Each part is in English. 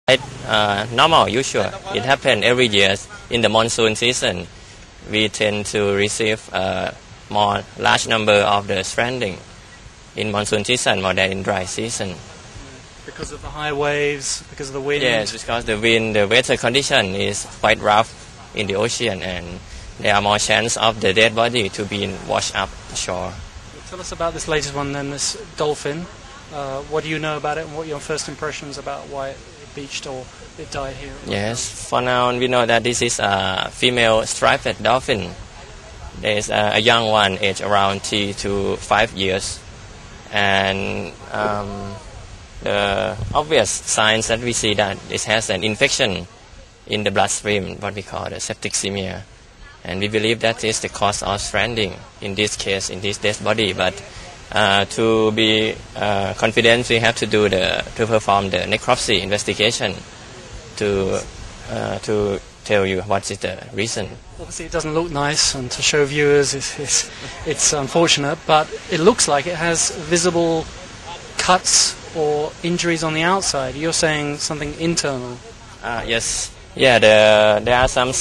Normal, usual. It happens every year in the monsoon season. We tend to receive more large number of the stranding in monsoon season more than in dry season. Because of the high waves, because of the wind? Yes, because the wind, the weather condition is quite rough in the ocean, and there are more chance of the dead body to be washed up shore. Tell us about this latest one then, this dolphin. What do you know about it, and what are your first impressions about why it beached or it died here? Yes, for now we know that this is a female striped dolphin. There is a young one, aged around 3 to 5 years, and the obvious signs that we see that it has an infection in the bloodstream, what we call the septicemia, and we believe that is the cause of stranding in this case, in this dead body. But to be confident, we have to perform the necropsy investigation to tell you what is the reason. Obviously, it doesn't look nice, and to show viewers, it's unfortunate. But it looks like it has visible cuts or injuries on the outside. You're saying something internal. Yes. Yeah. There are some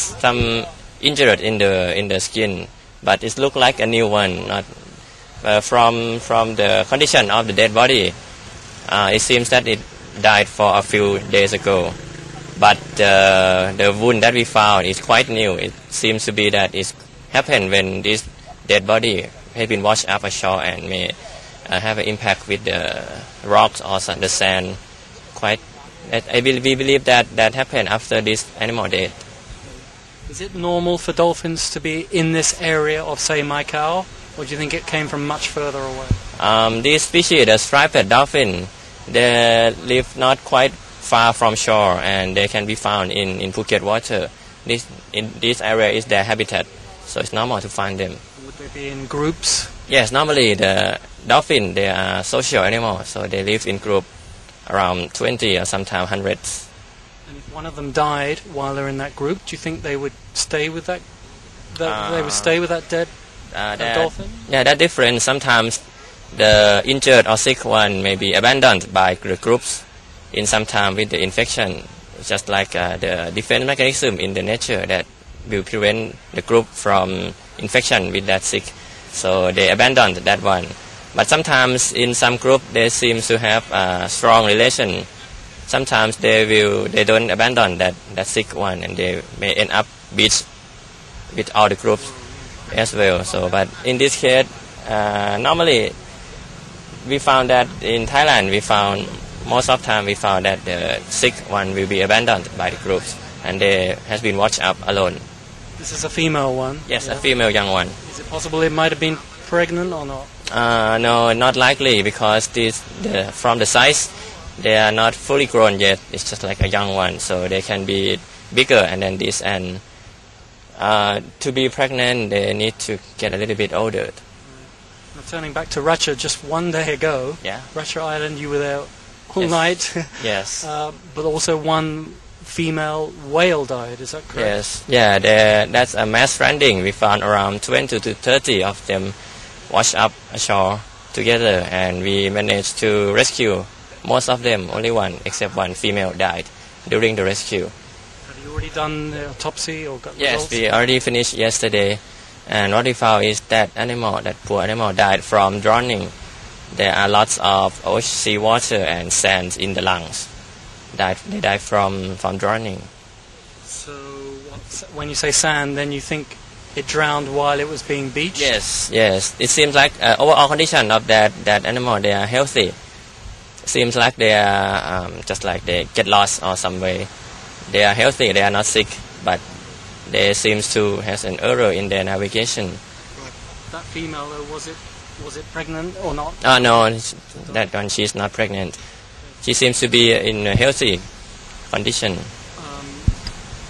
injured in the skin, but it looks like a new one. Not from the condition of the dead body. It seems that it died for a few days ago. But the wound that we found is quite new. It seems to be that it happened when this dead body has been washed up ashore and may have an impact with the rocks or the sand. We believe that happened after this animal dead. Is it normal for dolphins to be in this area of, say, Mai Khao, or do you think it came from much further away? This species, the striped dolphin, they live not quite far from shore, and they can be found in Phuket water. This area is their habitat, so it's normal to find them. Would they be in groups? Yes, normally the dolphin, they are social animals, so they live in group around 20 or sometimes hundreds. And if one of them died while they're in that group, do you think they would stay with that dead dolphin? Yeah, that's different. Sometimes the injured or sick one may be abandoned by the groups in some time with the infection. It's just like the defense mechanism in the nature that will prevent the group from infection with that sick. So they abandoned that one. But sometimes in some group they seem to have a strong relation. Sometimes they don't abandon that sick one, and they may end up with all the groups as well. So, but in this case, normally we found that in Thailand most of the time we found that the sick one will be abandoned by the groups, and they has been washed up alone. This is a female one? Yes, yeah. A female young one. Is it possible it might have been pregnant or not? No, not likely, because from the size, they are not fully grown yet. It's just like a young one, so they can be bigger and then this. And to be pregnant, they need to get a little bit older. Now, turning back to Racha, just one day ago, Racha Island, you were there all night. Yes. But also one female whale died, is that correct? Yes. Yeah, that's a mass stranding. We found around 20 to 30 of them washed up ashore together, and we managed to rescue most of them. Only one, except one female, died during the rescue. Have you already done the autopsy or got Yes, results? we already finished yesterday, and what we found is that poor animal died from drowning. There are lots of sea water and sand in the lungs. They died from drowning. So when you say sand, then you think it drowned while it was being beached? Yes. It seems like overall condition of that animal, they are healthy. It seems like they are just like they get lost or some way. They are healthy, they are not sick, but they seems to have an error in their navigation. That female, was it pregnant or not? No, that one, she's not pregnant. She seems to be in a healthy condition.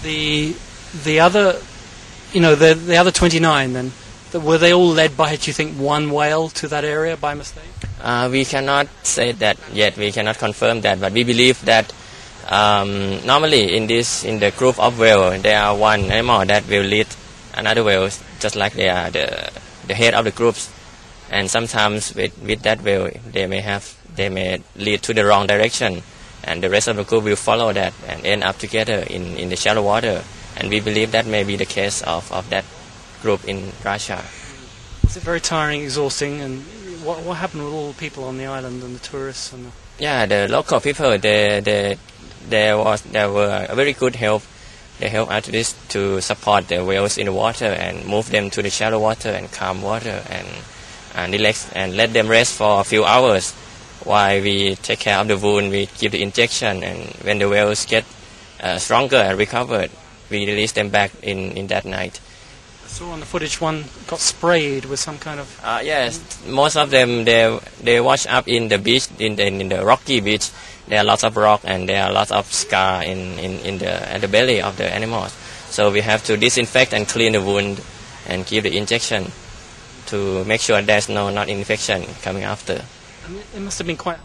The other, the other 29 then, were they all led by, do you think, one whale to that area by mistake? We cannot say that yet. We cannot confirm that, but we believe that normally in the group of whale, there are one animal that will lead another whale, just like they are the head of the groups. And sometimes with that whale, they may lead to the wrong direction, and the rest of the group will follow that and end up together in the shallow water. And we believe that may be the case of that group in Racha. Is it very tiring, exhausting, and what happened with all the people on the island and the tourists? And Yeah, the local people, they were a very good help. They help activists to support the whales in the water and move them to the shallow water and calm water and relax and let them rest for a few hours while we take care of the wound. We give the injection, and when the whales get stronger and recovered, we release them back in that night. I saw on the footage one got sprayed with some kind of... Yes, most of them, they wash up in the beach, in the rocky beach. There are lots of rock and there are lots of scar at the belly of the animals. So we have to disinfect and clean the wound and give the injection to make sure there's not infection coming after. It must have been quite